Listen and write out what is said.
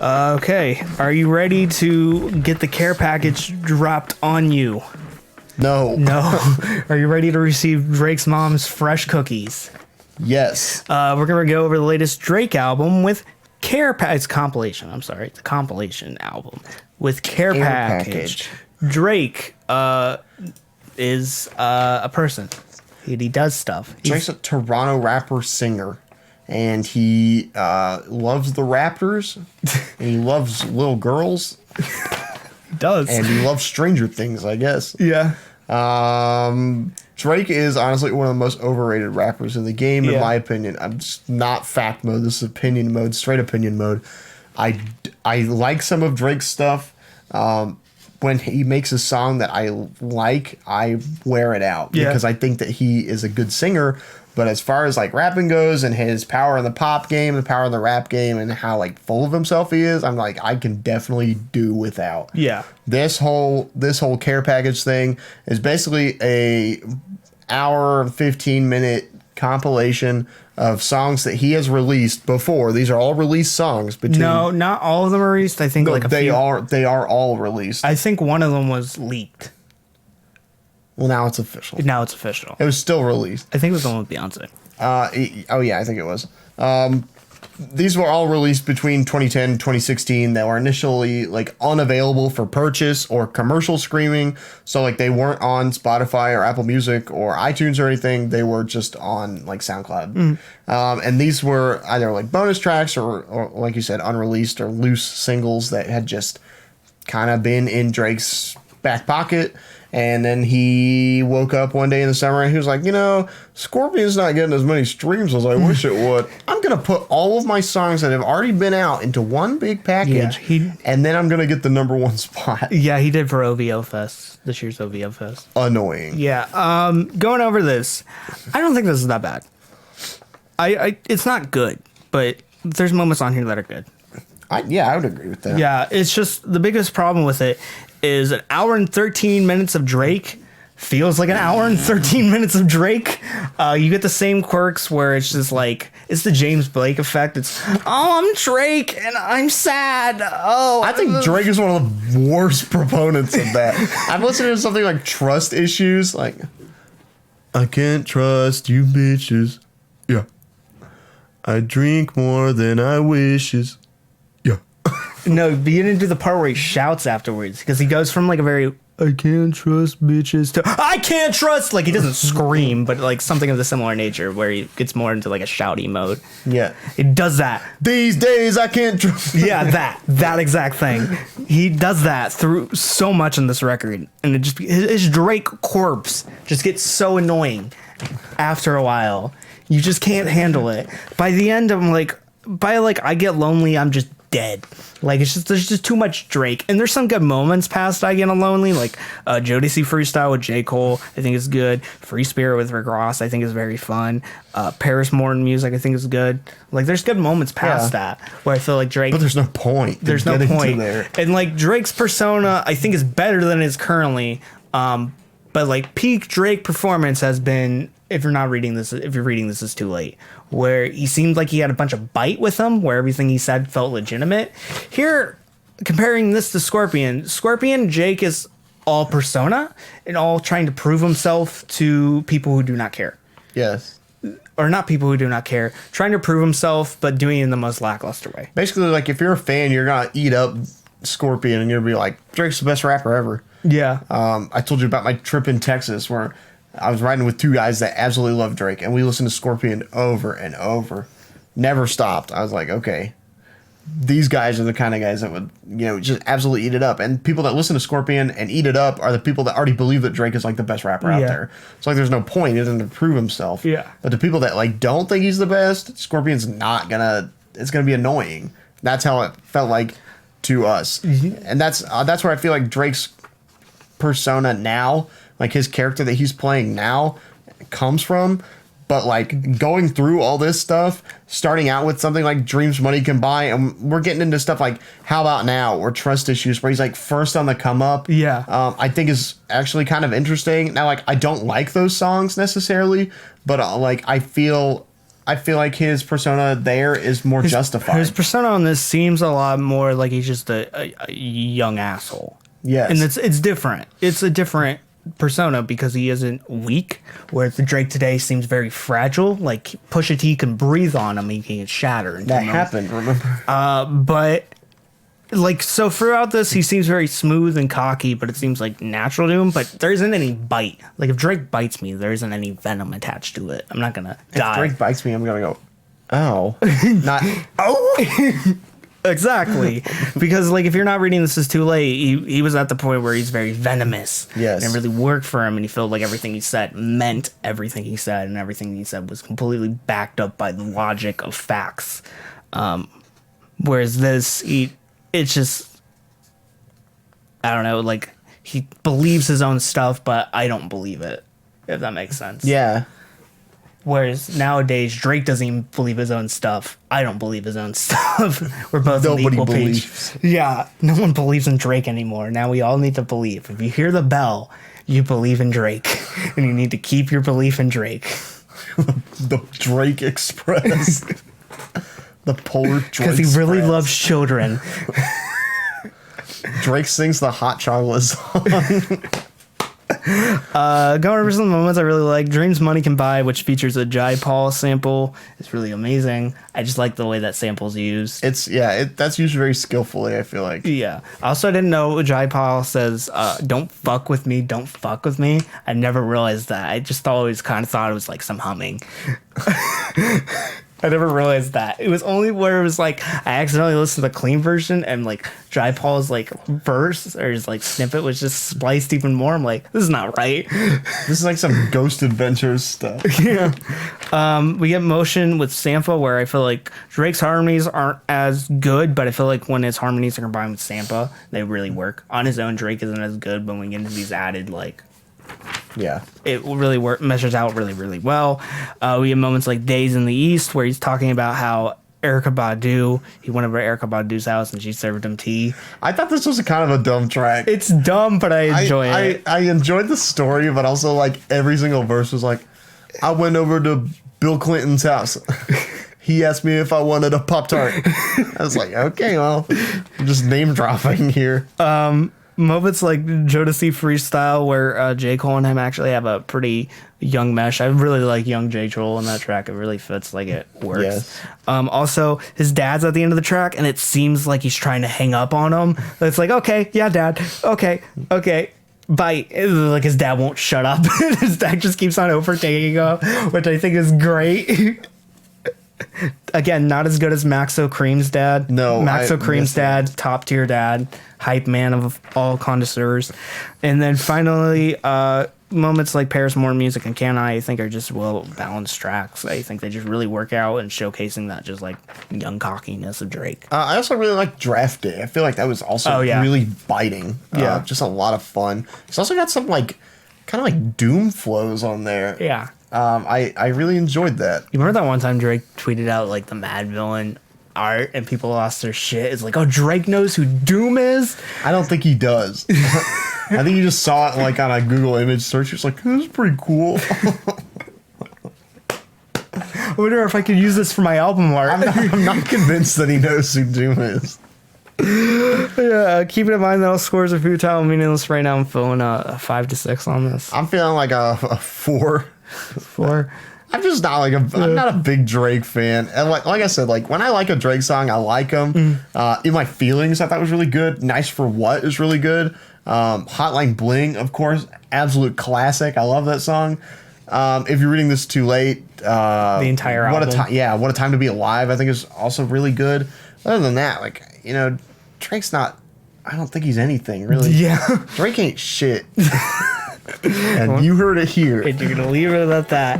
Okay, are you ready to get the care package dropped on you? No. No. Are you ready to receive Drake's mom's fresh cookies? Yes. We're going to go over the latest Drake album with Care Package. It's a compilation. I'm sorry. It's a compilation album with Care Package. Drake is a person. He does stuff. Drake's a Toronto rapper singer. And he loves the Raptors. And he loves little girls. He does. And he loves Stranger Things, I guess. Yeah. Drake is honestly one of the most overrated rappers in the game, in my opinion. I'm just not fact mode. This is opinion mode, straight opinion mode. I like some of Drake's stuff. When he makes a song that I like, I wear it out because I think that he is a good singer. But as far as like rapping goes and his power in the pop game, the power in the rap game, and how like full of himself he is, I'm like, I can definitely do without. Yeah. This whole care package thing is basically a hour 15-minute compilation of songs that he has released before. These are all released songs. No, not all of them are released. I think they are all released. I think one of them was leaked. Well, now it's official. Now it's official. It was still released. I think it was the one with Beyonce. Oh yeah, I think it was. These were all released between 2010 and 2016. They were initially like unavailable for purchase or commercial streaming. So like they weren't on Spotify or Apple Music or iTunes or anything. They were just on like SoundCloud. And these were either like bonus tracks or like you said, unreleased or loose singles that had just kind of been in Drake's back pocket. And then he woke up one day in the summer and he was like, you know, Scorpion's not getting as many streams as I wish it would. I'm going to put all of my songs that have already been out into one big package, and then I'm going to get the #1 spot. Yeah, he did for OVO Fest, this year's OVO Fest. Annoying. Yeah, going over this, I don't think this is that bad. It's not good, but there's moments on here that are good. I would agree with that. Yeah, it's just the biggest problem with it is an hour and 13 minutes of Drake feels like an hour and 13 minutes of Drake. You get the same quirks where it's just like, it's the James Blake effect. It's, oh, I'm Drake and I'm sad. Oh, I think Drake is one of the worst proponents of that. I've listened to something like Trust Issues, like, I can't trust you bitches. Yeah. I drink more than I wishes. No, but you didn't do the part where he shouts afterwards, because he goes from like a very I can't trust bitches to I can't trust, like he doesn't scream, but like something of the similar nature where he gets more into like a shouty mode. Yeah. It does that. These days I can't trust. Yeah, that exact thing. He does that through so much on this record, and it just his Drake corpse just gets so annoying after a while. You just can't handle it. By the end, I'm like, I Get Lonely, I'm just dead. Like, it's just, there's just too much Drake, and there's some good moments past I Get Lonely, like Jodeci Freestyle with J. Cole, I think is good. Free Spirit with Rick Ross, I think is very fun. Paris Morton music, I think is good. Like, there's good moments past that where I feel like Drake, but there's no point. There's no point there. And like Drake's persona, I think is better than it is currently. But like peak Drake performance has been, if you're reading this, it's too late. Where he seemed like he had a bunch of bite with him, where everything he said felt legitimate. Here, comparing this to Scorpion, Jake is all persona and all trying to prove himself to people who do not care. Yes. Or not people who do not care, trying to prove himself, but doing it in the most lackluster way. Basically, like, if you're a fan, you're going to eat up Scorpion and you're going to be like, Drake's the best rapper ever. Yeah. I told you about my trip in Texas where I was riding with two guys that absolutely love Drake, and we listened to Scorpion over and over. Never stopped. I was like, okay, these guys are the kind of guys that would, you know, just absolutely eat it up. And people that listen to Scorpion and eat it up are the people that already believe that Drake is like the best rapper out there. So like, there's no point. He doesn't prove himself. Yeah. But the people that like don't think he's the best, Scorpion's not gonna. It's gonna be annoying. That's how it felt like to us. Mm-hmm. And that's where I feel like Drake's persona now, like his character that he's playing now, comes from. But like going through all this stuff, starting out with something like Dreams Money Can Buy, and we're getting into stuff like How About Now or Trust Issues, where he's like first on the come up. Yeah. I think is actually kind of interesting. Now, like, I don't like those songs necessarily, but like I feel I feel like his persona there is more justified. His persona on this seems a lot more like he's just a young asshole. Yes. And it's different. It's a different persona because he isn't weak, whereas the Drake today seems very fragile. Like Pusha T can breathe on him, he can get shattered. That happened, remember? But like, so throughout this, he seems very smooth and cocky, but it seems like natural to him. But there isn't any bite. Like if Drake bites me, there isn't any venom attached to it. I'm not gonna die. If Drake bites me, I'm gonna go, ow. Not, oh! Exactly. Because like if you're not reading This Is Too Late, he was at the point where he's very venomous. Yes. And it really worked for him, and he felt like everything he said meant everything he said, and everything he said was completely backed up by the logic of facts. Whereas this, it's just, I don't know, like he believes his own stuff, but I don't believe it, if that makes sense. Yeah. Whereas nowadays, Drake doesn't even believe his own stuff. I don't believe his own stuff. We're both on the equal page. Yeah, no one believes in Drake anymore. Now we all need to believe. If you hear the bell, you believe in Drake. And you need to keep your belief in Drake. The Drake Express. The polar Drake Because he really loves children. Drake sings the hot chocolate song. Going over some moments I really like. Dreams Money Can Buy, which features a Jai Paul sample. It's really amazing. I just like the way that sample's used. That's used very skillfully, I feel like. Yeah. Also, I didn't know Jai Paul says, don't fuck with me, don't fuck with me. I never realized that. I just always kind of thought it was like some humming. I never realized that. It was only where it was like I accidentally listened to the clean version and like Jai Paul's like verse or his like snippet was just spliced even more. I'm like, this is not right. This is like some Ghost Adventures stuff. Yeah. We get Motion with Sampa, where I feel like Drake's harmonies aren't as good, but I feel like when his harmonies are combined with Sampa, they really work. On his own, Drake isn't as good, but when we get into these added, like, yeah, it really measures out really, really well. We have moments like Days in the East, where he's talking about how Erykah Badu, he went over to Erykah Badu's house and she served him tea. I thought this was a kind of a dumb track. It's dumb, but I enjoy it. I enjoyed the story, but also like every single verse was like, I went over to Bill Clinton's house. He asked me if I wanted a Pop-Tart. I was like, okay, well, I'm just name dropping here. Moments like Jodeci Freestyle, where J. Cole and him actually have a pretty young mesh. I really like young J. Cole in that track. It really fits, like it works. Yes. Also, his dad's at the end of the track, and it seems like he's trying to hang up on him. It's like, okay, yeah, dad. Okay. Bye. Like his dad won't shut up. His dad just keeps on overtaking him, which I think is great. Again, not as good as Maxo Cream's dad. No, Maxo Cream's dad, top tier dad, hype man of all connoisseurs. And then finally, moments like Paris Morton Music and Can I think are just well balanced tracks. I think they just really work out and showcasing that just like young cockiness of Drake. I also really like Draft Day. I feel like that was also really biting. Yeah. Just a lot of fun. It's also got some like kind of like doom flows on there. Yeah. I really enjoyed that. You remember that one time Drake tweeted out like the Mad Villain art and people lost their shit? It's like, oh, Drake knows who Doom is? I don't think he does. I think he just saw it like on a Google image search. He was like, this is pretty cool. I wonder if I could use this for my album art. I'm not convinced that he knows who Doom is. Yeah, keeping in mind that all scores are futile and meaningless right now, I'm feeling a 5 to 6 on this. I'm feeling like a 4. 4. I'm just not like I'm not a big Drake fan. And like I said, like when I like a Drake song, I like them. In My Feelings, I thought was really good. Nice for What is really good. Hotline Bling, of course, absolute classic. I love that song. If you're reading this too late, the entire album. What a Time to Be Alive, I think is also really good. Other than that, like, you know, Drake's not, I don't think he's anything really. Yeah. Drake ain't shit. And you heard it here. And you're gonna leave it at that.